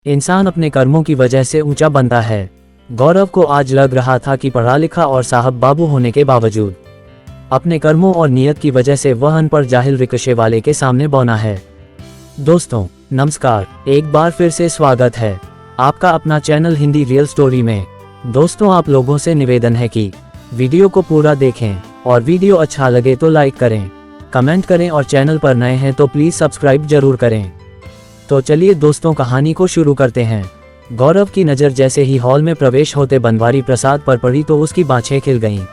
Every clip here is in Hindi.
इंसान अपने कर्मों की वजह से ऊंचा बनता है। गौरव को आज लग रहा था कि पढ़ा लिखा और साहब बाबू होने के बावजूद अपने कर्मों और नियत की वजह से वह अनपढ़ जाहिल रिक्शे वाले के सामने बौना है। दोस्तों नमस्कार, एक बार फिर से स्वागत है आपका अपना चैनल हिंदी रियल स्टोरी में। दोस्तों आप लोगों से निवेदन है कि वीडियो को पूरा देखें और वीडियो अच्छा लगे तो लाइक करें, कमेंट करें और चैनल पर नए हैं तो प्लीज़ सब्सक्राइब जरूर करें। तो चलिए दोस्तों कहानी को शुरू करते हैं। गौरव की नज़र जैसे ही हॉल में प्रवेश होते बनवारी प्रसाद पर पड़ी तो उसकी बाँछें खिल गईं।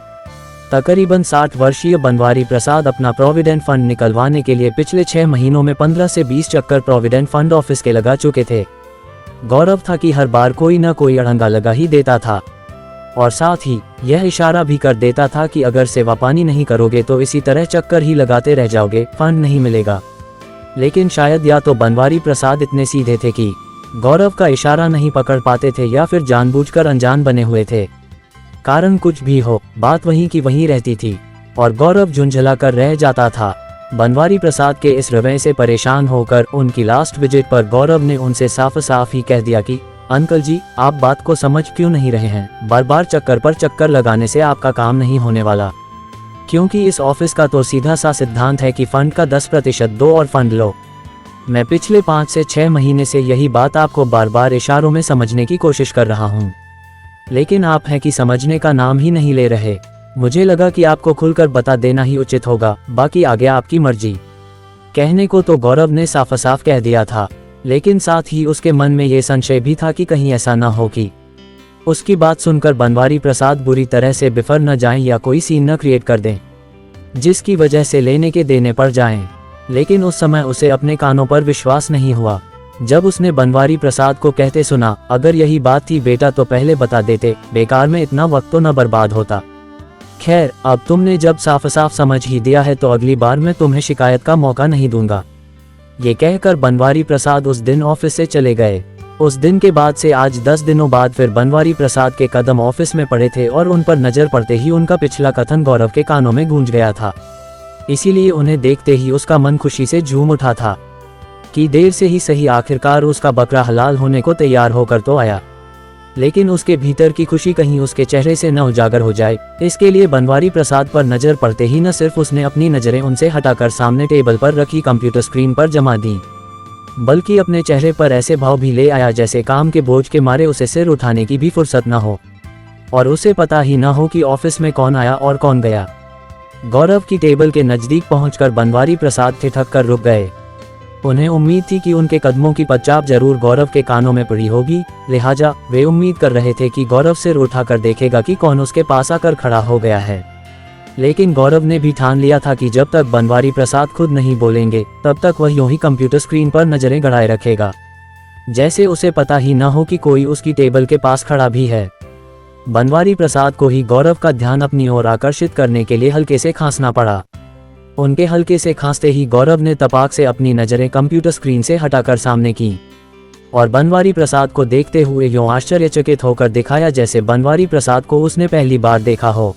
तकरीबन 60 वर्षीय बनवारी प्रसाद अपना प्रोविडेंट फंड निकलवाने के लिए पिछले 6 महीनों में 15 से 20 चक्कर प्रोविडेंट फंड ऑफिस के लगा चुके थे। गौरव था कि हर बार कोई न कोई अड़ंगा लगा ही देता था और साथ ही यह इशारा भी कर देता था कि अगर सेवा पानी नहीं करोगे तो इसी तरह चक्कर ही लगाते रह जाओगे, फंड नहीं मिलेगा। लेकिन शायद या तो बनवारी प्रसाद इतने सीधे थे कि गौरव का इशारा नहीं पकड़ पाते थे या फिर जानबूझकर अनजान बने हुए थे। कारण कुछ भी हो, बात वहीं की वहीं रहती थी और गौरव झुंझला कर रह जाता था। बनवारी प्रसाद के इस रवैये से परेशान होकर उनकी लास्ट विजिट पर गौरव ने उनसे साफ साफ ही कह दिया कि अंकल जी आप बात को समझ क्यों नहीं रहे हैं, बार बार चक्कर पर चक्कर लगाने से आपका काम नहीं होने वाला। क्योंकि इस ऑफिस का तो सीधा सा सिद्धांत है कि फंड का 10% दो और फंड लो। मैं पिछले 5 से 6 महीने से यही बात आपको बार बार इशारों में समझने की कोशिश कर रहा हूँ, लेकिन आप हैं कि समझने का नाम ही नहीं ले रहे। मुझे लगा कि आपको खुलकर बता देना ही उचित होगा, बाकी आगे आपकी मर्जी। कहने को तो गौरव ने साफ साफ कह दिया था, लेकिन साथ ही उसके मन में ये संशय भी था कि कहीं ऐसा न हो कि उसकी बात सुनकर बनवारी प्रसाद बुरी तरह से बिफर न जाएं या कोई सीन न क्रिएट कर दें जिसकी वजह से लेने के देने पड़ जाएं। लेकिन उस समय उसे अपने कानों पर विश्वास नहीं हुआ जब उसने बनवारी प्रसाद को कहते सुना, अगर यही बात थी बेटा तो पहले बता देते, बेकार में इतना वक्त तो न बर्बाद होता। खैर अब तुमने जब साफ साफ समझ ही दिया है तो अगली बार मैं तुम्हें शिकायत का मौका नहीं दूंगा। ये कहकर बनवारी प्रसाद उस दिन ऑफिस से चले गए। उस दिन के बाद से आज 10 दिनों बाद फिर बनवारी प्रसाद के कदम ऑफिस में पड़े थे और उन पर नजर पड़ते ही उनका पिछला कथन गौरव के कानों में गूंज गया था। इसीलिए उन्हें देखते ही उसका मन खुशी से झूम उठा था कि देर से ही सही आखिरकार उसका बकरा हलाल होने को तैयार होकर तो आया। लेकिन उसके भीतर की खुशी कहीं उसके चेहरे से न उजागर हो जाए, इसके लिए बनवारी प्रसाद पर नजर पड़ते ही न सिर्फ उसने अपनी नजरें उनसे हटाकर सामने टेबल पर रखी कंप्यूटर स्क्रीन पर जमा दी, बल्कि अपने चेहरे पर ऐसे भाव भी ले आया जैसे काम के बोझ के मारे उसे सिर उठाने की भी फुर्सत न हो और उसे पता ही न हो कि ऑफिस में कौन आया और कौन गया। गौरव की टेबल के नजदीक पहुंचकर बनवारी प्रसाद ठिठक कर रुक गए। उन्हें उम्मीद थी कि उनके कदमों की पदचाप जरूर गौरव के कानों में पड़ी होगी, लिहाजा वे उम्मीद कर रहे थे कि गौरव सिर उठाकर देखेगा कि कौन उसके पास आकर खड़ा हो गया है। लेकिन गौरव ने भी ठान लिया था कि जब तक बनवारी प्रसाद खुद नहीं बोलेंगे तब तक वह यूं ही कंप्यूटर स्क्रीन पर नजरें गड़ाए रखेगा, जैसे उसे पता ही न हो कि कोई उसकी टेबल के पास खड़ा भी है। बनवारी प्रसाद को ही गौरव का ध्यान अपनी ओर आकर्षित करने के लिए हल्के से खांसना पड़ा। उनके हल्के से खांसते ही गौरव ने तपाक से अपनी नजरें कंप्यूटर स्क्रीन से हटाकर सामने की और बनवारी प्रसाद को देखते हुए यूं आश्चर्यचकित होकर दिखाया जैसे बनवारी प्रसाद को उसने पहली बार देखा हो।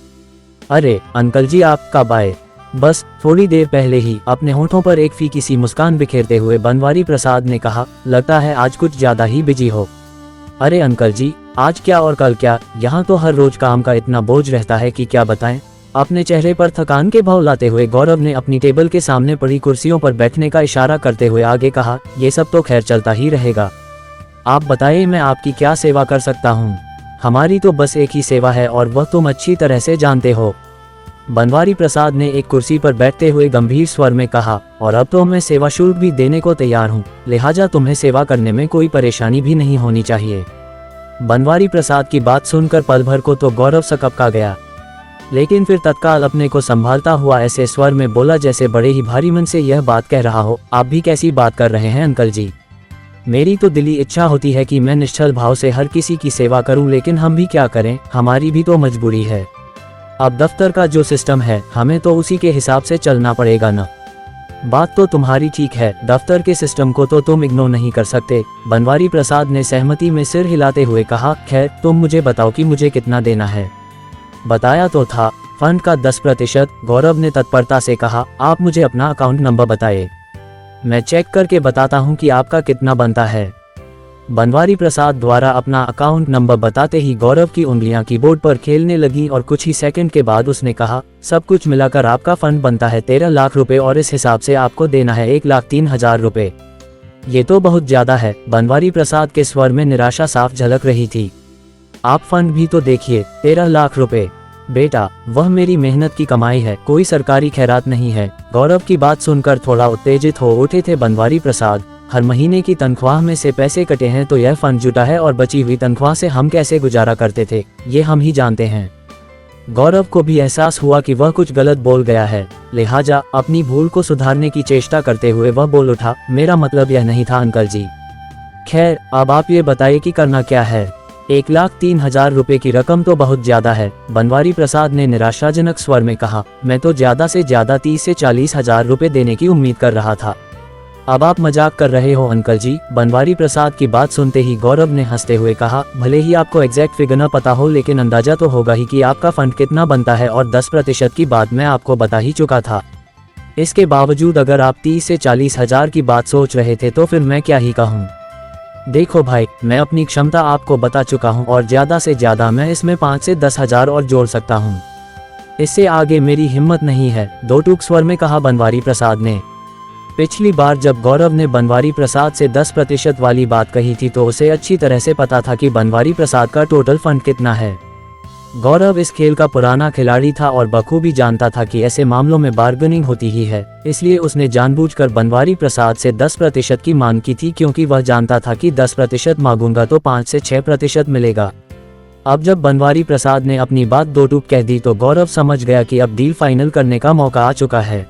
अरे अंकल जी आप कब आए? बस थोड़ी देर पहले ही, अपने होठों पर एक फीकी सी मुस्कान बिखेरते हुए बनवारी प्रसाद ने कहा। लगता है आज कुछ ज्यादा ही बिजी हो। अरे अंकल जी आज क्या और कल क्या, यहाँ तो हर रोज काम का इतना बोझ रहता है कि क्या बताएं। अपने चेहरे पर थकान के भाव लाते हुए गौरव ने अपनी टेबल के सामने पड़ी कुर्सियों पर बैठने का इशारा करते हुए आगे कहा, ये सब तो खैर चलता ही रहेगा। आप बताइए मैं आपकी क्या सेवा कर सकता हूँ? हमारी तो बस एक ही सेवा है और वह तुम अच्छी तरह से जानते हो। बनवारी प्रसाद ने एक कुर्सी पर बैठते हुए गंभीर स्वर में कहा, और अब तो मैं सेवा शुल्क भी देने को तैयार हूँ, लिहाजा तुम्हें सेवा करने में कोई परेशानी भी नहीं होनी चाहिए। बनवारी प्रसाद की बात सुनकर पल भर को तो गौरव सकपका गया, लेकिन फिर तत्काल अपने को संभालता हुआ ऐसे स्वर में बोला जैसे बड़े ही भारी मन से यह बात कह रहा हो, आप भी कैसी बात कर रहे हैं अंकल जी। मेरी तो दिली इच्छा होती है कि मैं निश्चल भाव से हर किसी की सेवा करूं, लेकिन हम भी क्या करें, हमारी भी तो मजबूरी है। अब दफ्तर का जो सिस्टम है हमें तो उसी के हिसाब से चलना पड़ेगा ना। बात तो तुम्हारी ठीक है, दफ्तर के सिस्टम को तो तुम इग्नोर नहीं कर सकते। बनवारी प्रसाद ने सहमति में सिर हिलाते हुए कहा, खैर तुम मुझे बताओ कि मुझे कितना देना है। बताया तो था, फंड का 10%। गौरव ने तत्परता से कहा, आप मुझे अपना अकाउंट नंबर बताइए, मैं चेक करके बताता हूँ कि आपका कितना बनता है। बनवारी प्रसाद द्वारा अपना अकाउंट नंबर बताते ही गौरव की उंगलियां कीबोर्ड पर खेलने लगी और कुछ ही सेकंड के बाद उसने कहा, सब कुछ मिलाकर आपका फंड बनता है 13 लाख रुपए और इस हिसाब से आपको देना है 1,03,000 रुपए। ये तो बहुत ज्यादा है। बनवारी प्रसाद के स्वर में निराशा साफ झलक रही थी। आप फंड भी तो देखिए, 13 लाख रुपए। बेटा, वह मेरी मेहनत की कमाई है, कोई सरकारी खैरात नहीं है। गौरव की बात सुनकर थोड़ा उत्तेजित हो उठे थे बनवारी प्रसाद। हर महीने की तनख्वाह में से पैसे कटे हैं तो यह फंड जुटा है और बची हुई तनख्वाह से हम कैसे गुजारा करते थे ये हम ही जानते हैं। गौरव को भी एहसास हुआ कि वह कुछ गलत बोल गया है, लिहाजा अपनी भूल को सुधारने की चेष्टा करते हुए वह बोल उठा, मेरा मतलब यह नहीं था अंकल जी। खैर, अब आप ये बताइए कि करना क्या है। 1,03,000 रुपए की रकम तो बहुत ज्यादा है, बनवारी प्रसाद ने निराशाजनक स्वर में कहा। मैं तो ज्यादा से ज्यादा 30 से 40 हजार रुपए देने की उम्मीद कर रहा था। अब आप मजाक कर रहे हो अंकल जी। बनवारी प्रसाद की बात सुनते ही गौरव ने हंसते हुए कहा, भले ही आपको एग्जैक्ट फिगर न पता हो लेकिन अंदाजा तो होगा ही कि आपका फंड कितना बनता है और 10% की बात मैं आपको बता ही चुका था। इसके बावजूद अगर आप 30 से 40 हजार की बात सोच रहे थे तो फिर मैं क्या ही कहूँ। देखो भाई, मैं अपनी क्षमता आपको बता चुका हूँ और ज्यादा से ज्यादा मैं इसमें 5 से 10 हजार और जोड़ सकता हूँ। इससे आगे मेरी हिम्मत नहीं है, दो टूक स्वर में कहा बनवारी प्रसाद ने। पिछली बार जब गौरव ने बनवारी प्रसाद से 10% वाली बात कही थी तो उसे अच्छी तरह से पता था कि बनवारी प्रसाद का टोटल फंड कितना है। गौरव इस खेल का पुराना खिलाड़ी था और बखूबी जानता था कि ऐसे मामलों में बार्गेनिंग होती ही है, इसलिए उसने जानबूझकर बनवारी प्रसाद से 10% की मांग की थी, क्योंकि वह जानता था कि 10% मांगूंगा तो 5 से 6% मिलेगा। अब जब बनवारी प्रसाद ने अपनी बात दो टूक कह दी तो गौरव समझ गया कि अब डील फाइनल करने का मौका आ चुका है।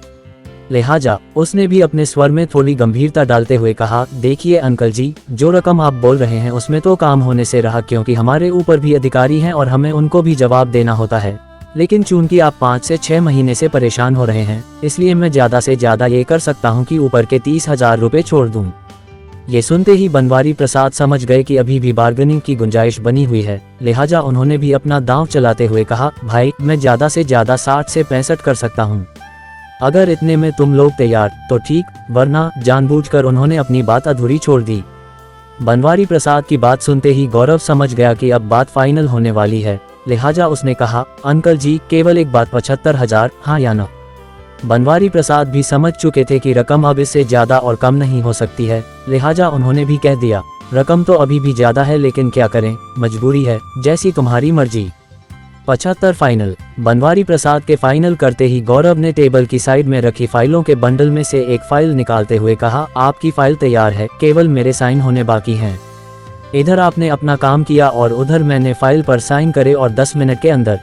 लिहाजा उसने भी अपने स्वर में थोड़ी गंभीरता डालते हुए कहा, देखिए अंकल जी, जो रकम आप बोल रहे हैं उसमें तो काम होने से रहा, क्योंकि हमारे ऊपर भी अधिकारी हैं और हमें उनको भी जवाब देना होता है। लेकिन चूंकि आप 5 से 6 महीने से परेशान हो रहे हैं, इसलिए मैं ज्यादा से ज्यादा ये कर सकता हूँ कि ऊपर के 30,000 रुपए छोड़ दूँ। ये सुनते ही बनवारी प्रसाद समझ गए कि अभी भी बार्गेनिंग की गुंजाइश बनी हुई है, लिहाजा उन्होंने भी अपना दांव चलाते हुए कहा, भाई मैं ज्यादा से ज्यादा 60 से 65 कर सकता हूँ। अगर इतने में तुम लोग तैयार तो ठीक, वरना। जानबूझकर उन्होंने अपनी बात अधूरी छोड़ दी। बनवारी प्रसाद की बात सुनते ही गौरव समझ गया कि अब बात फाइनल होने वाली है, लिहाजा उसने कहा, अंकल जी केवल एक बात, 75,000, हाँ या ना। बनवारी प्रसाद भी समझ चुके थे कि रकम अब इससे ज्यादा और कम नहीं हो सकती है, लिहाजा उन्होंने भी कह दिया, रकम तो अभी भी ज्यादा है लेकिन क्या करें, मजबूरी है, जैसी तुम्हारी मर्जी। 75 फाइनल। बनवारी प्रसाद के फाइनल करते ही गौरव ने टेबल की साइड में रखी फाइलों के बंडल में से एक फाइल निकालते हुए कहा, आपकी फाइल तैयार है, केवल मेरे साइन होने बाकी हैं। इधर आपने अपना काम किया और उधर मैंने फाइल पर साइन करे और 10 मिनट के अंदर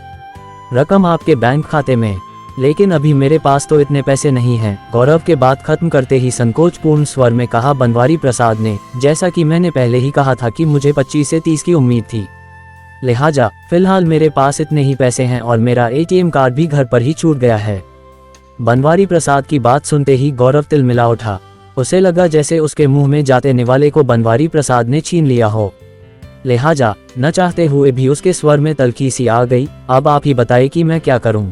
रकम आपके बैंक खाते में। लेकिन अभी मेरे पास तो इतने पैसे नहीं हैं। गौरव के बात खत्म करते ही संकोचपूर्ण स्वर में कहा बनवारी प्रसाद ने, जैसा कि मैंने पहले ही कहा था कि मुझे 25 से 30 की उम्मीद थी, लिहाजा फिलहाल मेरे पास इतने ही पैसे हैं और मेरा ATM कार्ड भी घर पर ही छूट गया है। बनवारी प्रसाद की बात सुनते ही गौरव तिलमिला उठा। उसे लगा जैसे उसके मुंह में जाते निवाले को बनवारी प्रसाद ने छीन लिया हो, लिहाजा न चाहते हुए भी उसके स्वर में तल्खी सी आ गई, अब आप ही बताइए कि मैं क्या करूं।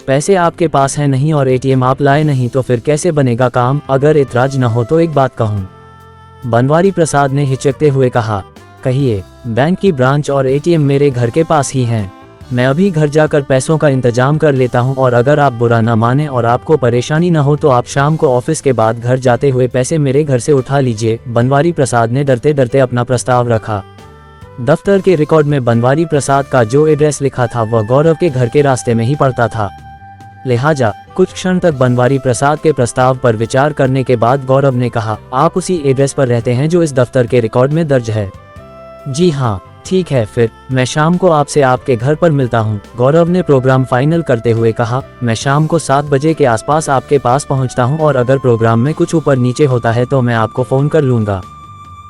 पैसे आपके पास है नहीं और ATM आप लाए नहीं तो फिर कैसे बनेगा काम। अगर इतराज न हो तो एक बात कहूं। बनवारी प्रसाद ने हिचकते हुए कहा, कहिए। बैंक की ब्रांच और ATM मेरे घर के पास ही हैं। मैं अभी घर जाकर पैसों का इंतजाम कर लेता हूं और अगर आप बुरा न माने और आपको परेशानी न हो तो आप शाम को ऑफिस के बाद घर जाते हुए पैसे मेरे घर से उठा लीजिए। बनवारी प्रसाद ने डरते डरते अपना प्रस्ताव रखा। दफ्तर के रिकॉर्ड में बनवारी प्रसाद का जो एड्रेस लिखा था वह गौरव के घर के रास्ते में ही पड़ता था, लिहाजा कुछ क्षण तक बनवारी प्रसाद के प्रस्ताव पर विचार करने के बाद गौरव ने कहा, आप उसी एड्रेस पर रहते हैं जो इस दफ्तर के रिकॉर्ड में दर्ज है। जी हाँ, ठीक है, फिर मैं शाम को आपसे आपके घर पर मिलता हूँ। गौरव ने प्रोग्राम फाइनल करते हुए कहा, मैं शाम को 7 बजे के आसपास आपके पास पहुँचता हूँ और अगर प्रोग्राम में कुछ ऊपर नीचे होता है तो मैं आपको फ़ोन कर लूँगा।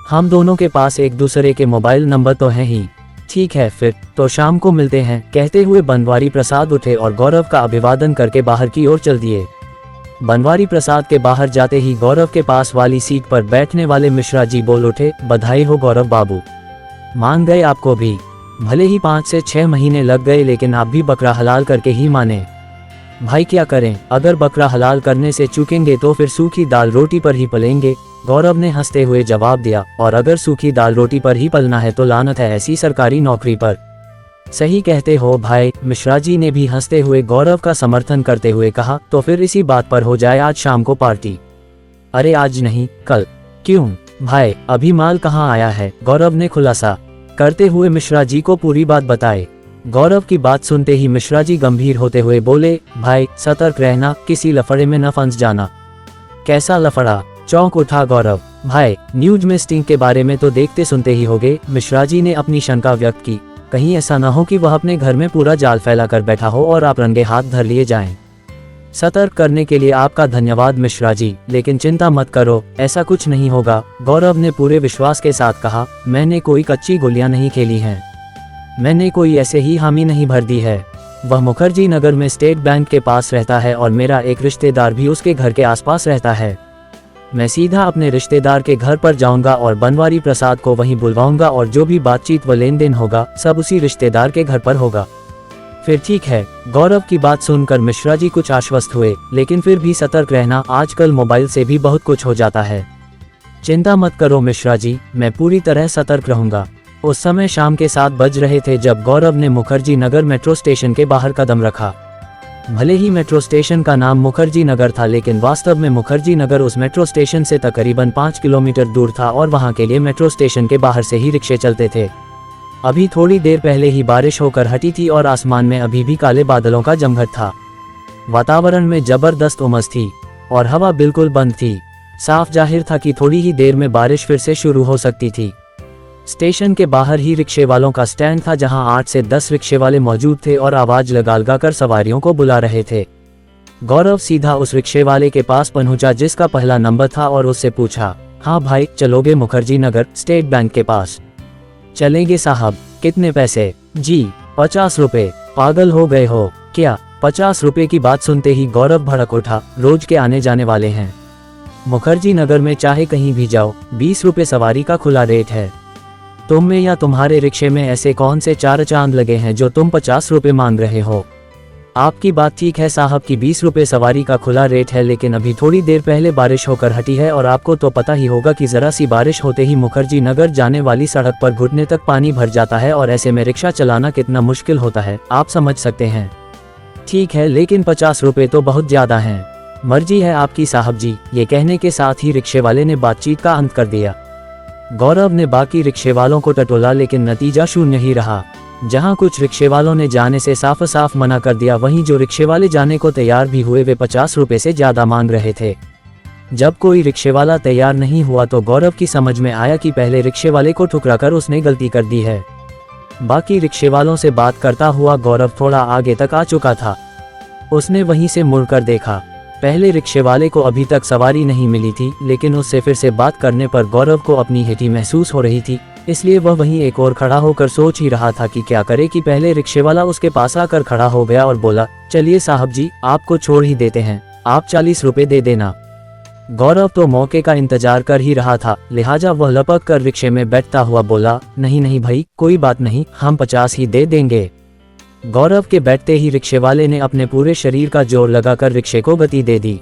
हम दोनों के पास एक दूसरे के मोबाइल नंबर तो हैं ही। ठीक है, फिर तो शाम को मिलते हैं। कहते हुए बनवारी प्रसाद उठे और गौरव का अभिवादन करके बाहर की ओर चल दिए। बनवारी प्रसाद के बाहर जाते ही गौरव के पास वाली सीट पर बैठने वाले मिश्रा जी बोल उठे, बधाई हो गौरव बाबू, मान गए आपको भी। भले ही 5 से 6 महीने लग गए लेकिन आप भी बकरा हलाल करके ही माने। भाई क्या करें, अगर बकरा हलाल करने से चूकेंगे तो फिर सूखी दाल रोटी पर ही पलेंगे। गौरव ने हंसते हुए जवाब दिया, और अगर सूखी दाल रोटी पर ही पलना है तो लानत है ऐसी सरकारी नौकरी पर। सही कहते हो भाई, मिश्रा जी ने भी हंसते हुए गौरव का समर्थन करते हुए कहा। तो फिर इसी बात पर हो जाए आज शाम को पार्टी। अरे आज नहीं, कल। क्यों भाई, अभी माल कहाँ आया है? गौरव ने खुलासा करते हुए मिश्रा जी को पूरी बात बताई। गौरव की बात सुनते ही मिश्रा जी गंभीर होते हुए बोले, भाई सतर्क रहना, किसी लफड़े में न फंस जाना। कैसा लफड़ा? चौंक उठा गौरव। भाई न्यूज में स्टिंग के बारे में तो देखते सुनते ही होगे। मिश्रा जी ने अपनी शंका व्यक्त की। कहीं ऐसा न हो कि वह अपने घर में पूरा जाल फैला कर बैठा हो और आप रंगे हाथ धर लिए जाएं। सतर्क करने के लिए आपका धन्यवाद मिश्रा जी, लेकिन चिंता मत करो, ऐसा कुछ नहीं होगा। गौरव ने पूरे विश्वास के साथ कहा, मैंने कोई कच्ची गोलियां नहीं खेली हैं, मैंने कोई ऐसे ही हामी नहीं भर दी है। वह मुखर्जी नगर में स्टेट बैंक के पास रहता है और मेरा एक रिश्तेदार भी उसके घर के आसपास रहता है। मैं सीधा अपने रिश्तेदार के घर पर जाऊंगा और बनवारी प्रसाद को वहीं बुलवाऊंगा और जो भी बातचीत व लेन देन होगा सब उसी रिश्तेदार के घर पर होगा। फिर ठीक है। गौरव की बात सुनकर मिश्रा जी कुछ आश्वस्त हुए, लेकिन फिर भी सतर्क रहना, आजकल मोबाइल से भी बहुत कुछ हो जाता है। चिंता मत करो मिश्रा जी, मैं पूरी तरह सतर्क रहूंगा। उस समय शाम के 7 बज रहे थे जब गौरव ने मुखर्जी नगर मेट्रो स्टेशन के बाहर कदम रखा। भले ही मेट्रो स्टेशन का नाम मुखर्जी नगर था, लेकिन वास्तव में मुखर्जी नगर उस मेट्रो स्टेशन से तकरीबन 5 किलोमीटर दूर था और वहां के लिए मेट्रो स्टेशन के बाहर से ही रिक्शे चलते थे। अभी थोड़ी देर पहले ही बारिश होकर हटी थी और आसमान में अभी भी काले बादलों का जमघट था। वातावरण में जबरदस्त उमस थी और हवा बिल्कुल बंद थी। साफ जाहिर था कि थोड़ी ही देर में बारिश फिर से शुरू हो सकती थी। स्टेशन के बाहर ही रिक्शे वालों का स्टैंड था, जहां 8 से 10 रिक्शे वाले मौजूद थे और आवाज लगा कर सवारियों को बुला रहे थे। गौरव सीधा उस रिक्शे वाले के पास पहुंचा जिसका पहला नंबर था और उससे पूछा, हाँ भाई, चलोगे मुखर्जी नगर स्टेट बैंक के पास? चलेंगे साहब। कितने पैसे? जी 50 रुपए। पागल हो गए हो क्या? 50 रुपए की बात सुनते ही गौरव भड़क उठा। रोज के आने जाने वाले हैं, मुखर्जी नगर में चाहे कहीं भी जाओ 20 रुपए सवारी का खुला रेट है। तुम में या तुम्हारे रिक्शे में ऐसे कौन से 4 चांद लगे हैं जो तुम 50 रुपए मांग रहे हो? आपकी बात ठीक है साहब कि 20 रुपए सवारी का खुला रेट है, लेकिन अभी थोड़ी देर पहले बारिश होकर हटी है और आपको तो पता ही होगा कि जरा सी बारिश होते ही मुखर्जी नगर जाने वाली सड़क पर घुटने तक पानी भर जाता है और ऐसे में रिक्शा चलाना कितना मुश्किल होता है, आप समझ सकते हैं। ठीक है, लेकिन 50 रुपए तो बहुत ज्यादा हैं। मर्जी है आपकी साहब जी। ये कहने के साथ ही रिक्शे वाले ने बातचीत का अंत कर दिया। गौरव ने बाकी रिक्शे वालों को टटोला, लेकिन नतीजा शून्य ही रहा। जहां कुछ रिक्शे वालों ने जाने से साफ साफ मना कर दिया, वहीं जो रिक्शे वाले जाने को तैयार भी हुए वे 50 रुपए से ज्यादा मांग रहे थे। जब कोई रिक्शे वाला तैयार नहीं हुआ तो गौरव की समझ में आया कि पहले रिक्शे वाले को ठुकराकर उसने गलती कर दी है। बाकी रिक्शे वालों से बात करता हुआ गौरव थोड़ा आगे तक आ चुका था। उसने वहीं से मुड़कर देखा। पहले रिक्शे वाले को अभी तक सवारी नहीं मिली थी, लेकिन उससे फिर से बात करने पर गौरव को अपनी हिटी महसूस हो रही थी, इसलिए वह वहीं एक और खड़ा होकर सोच ही रहा था कि क्या करे कि पहले रिक्शे वाला उसके पास आकर खड़ा हो गया और बोला, चलिए साहब जी, आपको छोड़ ही देते हैं, आप 40 रुपए दे देना। गौरव तो मौके का इंतजार कर ही रहा था, लिहाजा वह लपक कर रिक्शे में बैठता हुआ बोला, नहीं नहीं भाई, कोई बात नहीं, हम 50 ही दे देंगे। गौरव के बैठते ही रिक्शे वाले ने अपने पूरे शरीर का जोर लगाकर रिक्शे को गति दे दी।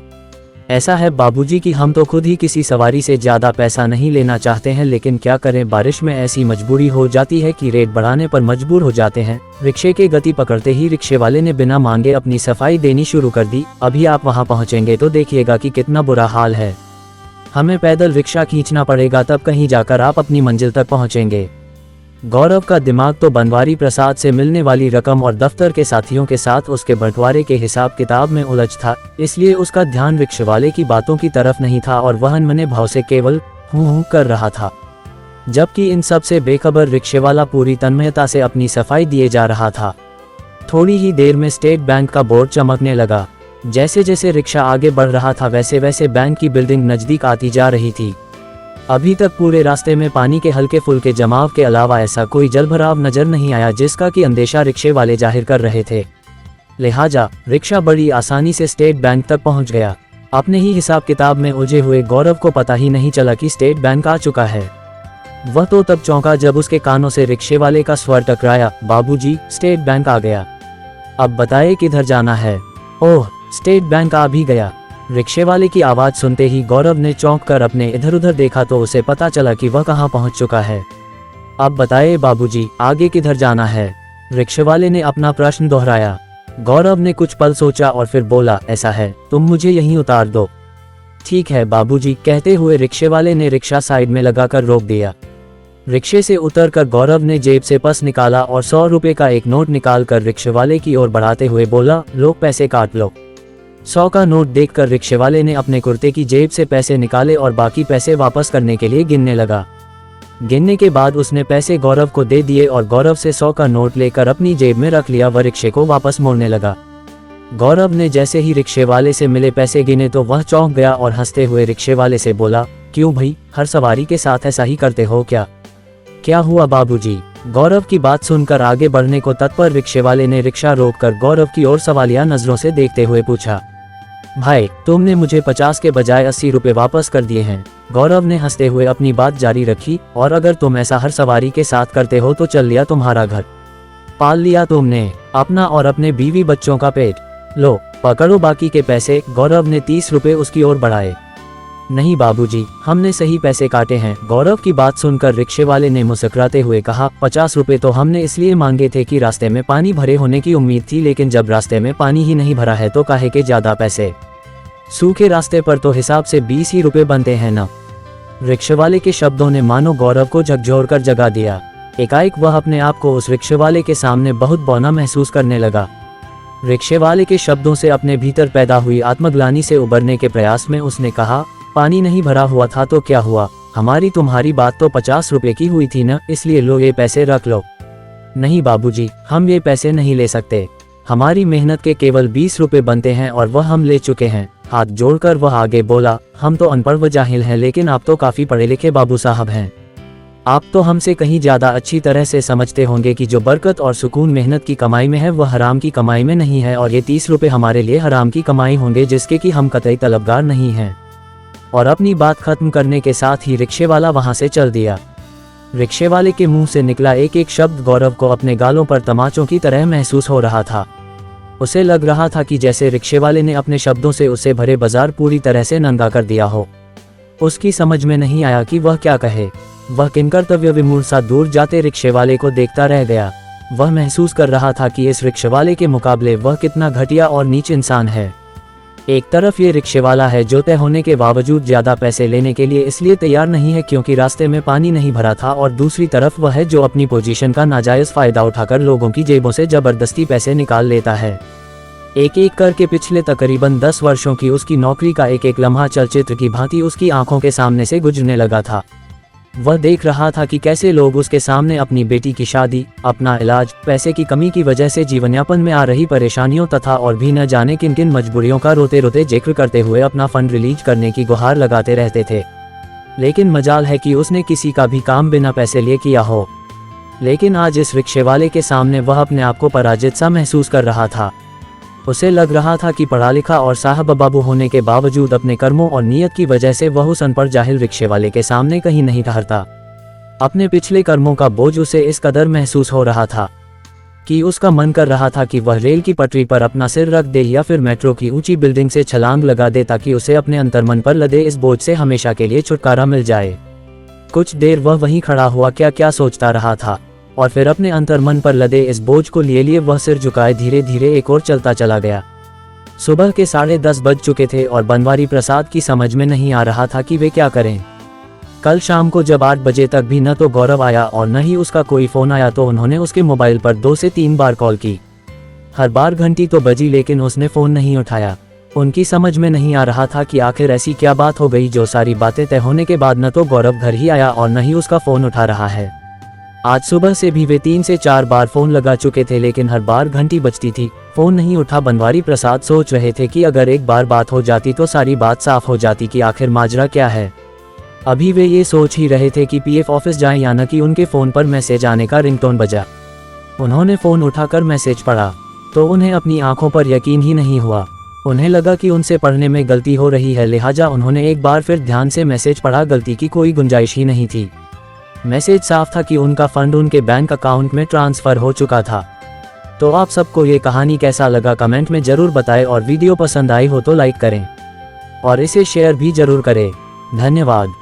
ऐसा है बाबूजी कि हम तो खुद ही किसी सवारी से ज्यादा पैसा नहीं लेना चाहते हैं, लेकिन क्या करें, बारिश में ऐसी मजबूरी हो जाती है कि रेट बढ़ाने पर मजबूर हो जाते हैं। रिक्शे के गति पकड़ते ही रिक्शे वाले ने बिना मांगे अपनी सफाई देनी शुरू कर दी। अभी आप वहां पहुंचेंगे तो देखिएगा कि कितना बुरा हाल है। हमें पैदल रिक्शा खींचना पड़ेगा, तब कहीं जाकर आप अपनी मंजिल तक पहुंचेंगे। गौरव का दिमाग तो बनवारी प्रसाद से मिलने वाली रकम और दफ्तर के साथियों के साथ उसके बंटवारे के हिसाब किताब में उलझ था, इसलिए उसका ध्यान रिक्शे वाले की बातों की तरफ नहीं था और वह अनमने भाव से केवल हूँ कर रहा था। जबकि इन सब से बेखबर रिक्शे वाला पूरी तन्मयता से अपनी सफाई दिए जा रहा था। थोड़ी ही देर में स्टेट बैंक का बोर्ड चमकने लगा। जैसे जैसे रिक्शा आगे बढ़ रहा था वैसे वैसे बैंक की बिल्डिंग नजदीक आती जा रही थी। अभी तक पूरे रास्ते में पानी के हल्के फुल्के जमाव के अलावा ऐसा कोई जलभराव नजर नहीं आया जिसका कि अंदेशा रिक्शे वाले जाहिर कर रहे थे। लिहाजा रिक्शा बड़ी आसानी से स्टेट बैंक तक पहुंच गया। अपने ही हिसाब किताब में उलझे हुए गौरव को पता ही नहीं चला कि स्टेट बैंक आ चुका है। वह तो तब चौंका जब उसके कानों से रिक्शे वाले का स्वर टकराया, बाबूजी, स्टेट बैंक आ गया। अब बताए किधर जाना है? ओह, स्टेट बैंक आ भी गया। रिक्शे वाले की आवाज़ सुनते ही गौरव ने चौंक कर अपने इधर उधर देखा तो उसे पता चला कि वह कहाँ पहुँच चुका है। अब बताइए बाबूजी, आगे किधर जाना है? रिक्शे वाले ने अपना प्रश्न दोहराया। गौरव ने कुछ पल सोचा और फिर बोला, ऐसा है, तुम मुझे यहीं उतार दो। ठीक है बाबूजी, कहते हुए रिक्शे वाले ने रिक्शा साइड में लगाकर रोक दिया। रिक्शे से उतरकर गौरव ने जेब से पर्स निकाला और 100 रुपए का एक नोट निकालकर रिक्शे वाले की ओर बढ़ाते हुए बोला, लो पैसे काट लो। 100 का नोट देखकर रिक्शे वाले ने अपने कुर्ते की जेब से पैसे निकाले और बाकी पैसे वापस करने के लिए गिनने लगा। गिनने के बाद उसने पैसे गौरव को दे दिए और गौरव से 100 का नोट लेकर अपनी जेब में रख लिया। वह रिक्शे को वापस मोड़ने लगा। गौरव ने जैसे ही रिक्शे वाले से मिले पैसे गिने तो वह चौंक गया और हंसते हुए रिक्शे वाले से बोला, क्यों भाई, हर सवारी के साथ ऐसा ही करते हो क्या? क्या हुआ बाबूजी? गौरव की बात सुनकर आगे बढ़ने को तत्पर रिक्शे वाले ने रिक्शा रोककर गौरव की ओर सवालिया नजरों से देखते हुए पूछा, भाई तुमने मुझे 50 के बजाय 80 रुपए वापस कर दिए हैं। गौरव ने हंसते हुए अपनी बात जारी रखी, और अगर तुम ऐसा हर सवारी के साथ करते हो तो चल लिया तुम्हारा घर, पाल लिया तुमने अपना और अपने बीवी बच्चों का पेट। लो पकड़ो बाकी के पैसे। गौरव ने 30 रुपए उसकी ओर बढ़ाए। नहीं बाबूजी, हमने सही पैसे काटे हैं। गौरव की बात सुनकर रिक्शे वाले ने मुस्कुराते हुए कहा, 50 रुपए तो हमने इसलिए मांगे थे कि रास्ते में पानी भरे होने की उम्मीद थी, लेकिन जब रास्ते में पानी ही नहीं भरा है तो काहे के ज्यादा पैसे? सूखे रास्ते पर तो हिसाब से 20 ही रुपए बनते हैं ना। रिक्शे वाले के शब्दों ने मानो गौरव को झकझोर कर जगा दिया। एकाएक वह अपने आप को उस रिक्शे वाले के सामने बहुत बौना महसूस करने लगा। रिक्शे वाले के शब्दों से अपने भीतर पैदा हुई आत्मग्लानि से उबरने के प्रयास में उसने कहा, पानी नहीं भरा हुआ था तो क्या हुआ? हमारी तुम्हारी बात तो 50 रुपए की हुई थी ना, इसलिए लो ये पैसे रख लो। नहीं बाबूजी, हम ये पैसे नहीं ले सकते। हमारी मेहनत के केवल 20 रुपए बनते हैं और वह हम ले चुके हैं। हाथ जोड़कर वह आगे बोला, हम तो अनपढ़ व जाहिल हैं, लेकिन आप तो काफी पढ़े लिखे बाबू साहब हैं। आप तो हमसे कहीं ज्यादा अच्छी तरह से समझते होंगे कि जो बरकत और सुकून मेहनत की कमाई में है वह हराम की कमाई में नहीं है, और ये 30 रुपए हमारे लिए हराम की कमाई होंगे जिसके कि हम कतई तलबगार नहीं हैं। और अपनी बात खत्म करने के साथ ही रिक्शे वाला वहां से चल दिया। रिक्शे वाले के मुंह से निकला एक एक शब्द गौरव को अपने गालों पर तमाचों की तरह महसूस हो रहा था। उसे लग रहा था कि जैसे रिक्शे वाले ने अपने शब्दों से उसे भरे बाजार पूरी तरह से नंगा कर दिया हो। उसकी समझ में नहीं आया कि वह क्या कहे। वह किंकर्तव्य विमूढ़ सा दूर जाते रिक्शे वाले को देखता रह गया। वह महसूस कर रहा था कि इस रिक्शे वाले के मुकाबले वह कितना घटिया और नीच इंसान है। एक तरफ ये रिक्शे वाला है जो तय होने के बावजूद ज्यादा पैसे लेने के लिए इसलिए तैयार नहीं है क्योंकि रास्ते में पानी नहीं भरा था, और दूसरी तरफ वह है जो अपनी पोजीशन का नाजायज फायदा उठाकर लोगों की जेबों से जबरदस्ती पैसे निकाल लेता है। एक एक करके पिछले तकरीबन 10 वर्षों की उसकी नौकरी का एक एक लम्हा चलचित्र की भांति उसकी आंखों के सामने से गुजरने लगा था। वह देख रहा था कि कैसे लोग उसके सामने अपनी बेटी की शादी, अपना इलाज, पैसे की कमी की वजह से जीवनयापन में आ रही परेशानियों तथा और भी न जाने किन किन मजबूरियों का रोते रोते जिक्र करते हुए अपना फंड रिलीज करने की गुहार लगाते रहते थे। लेकिन मजाल है कि उसने किसी का भी काम बिना पैसे लिए किया हो। लेकिन आज इस रिक्शे वाले के सामने वह अपने आप को पराजित सा महसूस कर रहा था। उसे लग रहा था कि पढ़ा लिखा और साहब बाबू होने के बावजूद अपने कर्मों और नियत की वजह से वह उस अनपढ़ जाहिल रिक्शे वाले के सामने कहीं नहीं ठहरता। अपने पिछले कर्मों का बोझ उसे इस कदर महसूस हो रहा था कि उसका मन कर रहा था कि वह रेल की पटरी पर अपना सिर रख दे या फिर मेट्रो की ऊंची बिल्डिंग से छलांग लगा दे ताकि उसे अपने अंतर्मन पर लदे इस बोझ से हमेशा के लिए छुटकारा मिल जाए। कुछ देर वह वहीं खड़ा हुआ क्या क्या सोचता रहा था, और फिर अपने अंतर्मन पर लदे इस बोझ को लिए वह सिर झुकाए धीरे धीरे एक और चलता चला गया। सुबह के 10:30 बज चुके थे और बनवारी प्रसाद की समझ में नहीं आ रहा था कि वे क्या करें। कल शाम को जब 8 बजे तक भी न तो गौरव आया और न ही उसका कोई फोन आया तो उन्होंने उसके मोबाइल पर 2 से 3 बार कॉल की। हर बार घंटी तो बजी लेकिन उसने फोन नहीं उठाया। उनकी समझ में नहीं आ रहा था कि आखिर ऐसी क्या बात हो गई जो सारी बातें तय होने के बाद न तो गौरव घर ही आया और न ही उसका फोन उठा रहा है। आज सुबह से भी वे 3 से 4 बार फोन लगा चुके थे लेकिन हर बार घंटी बजती थी, फोन नहीं उठा। बनवारी प्रसाद सोच रहे थे कि अगर एक बार बात हो जाती तो सारी बात साफ हो जाती कि आखिर माजरा क्या है। अभी वे ये सोच ही रहे थे कि पीएफ ऑफिस जाएं या न कि उनके फोन पर मैसेज आने का रिंगटोन बजा। उन्होंने फोन उठाकर मैसेज पढ़ा तो उन्हें अपनी आंखों पर यकीन ही नहीं हुआ। उन्हें लगा कि उनसे पढ़ने में गलती हो रही है, लिहाजा उन्होंने एक बार फिर ध्यान से मैसेज पढ़ा। गलती की कोई गुंजाइश ही नहीं थी। मैसेज साफ था कि उनका फंड उनके बैंक अकाउंट में ट्रांसफर हो चुका था। तो आप सबको ये कहानी कैसा लगा कमेंट में जरूर बताएं और वीडियो पसंद आई हो तो लाइक करें। और इसे शेयर भी जरूर करें। धन्यवाद।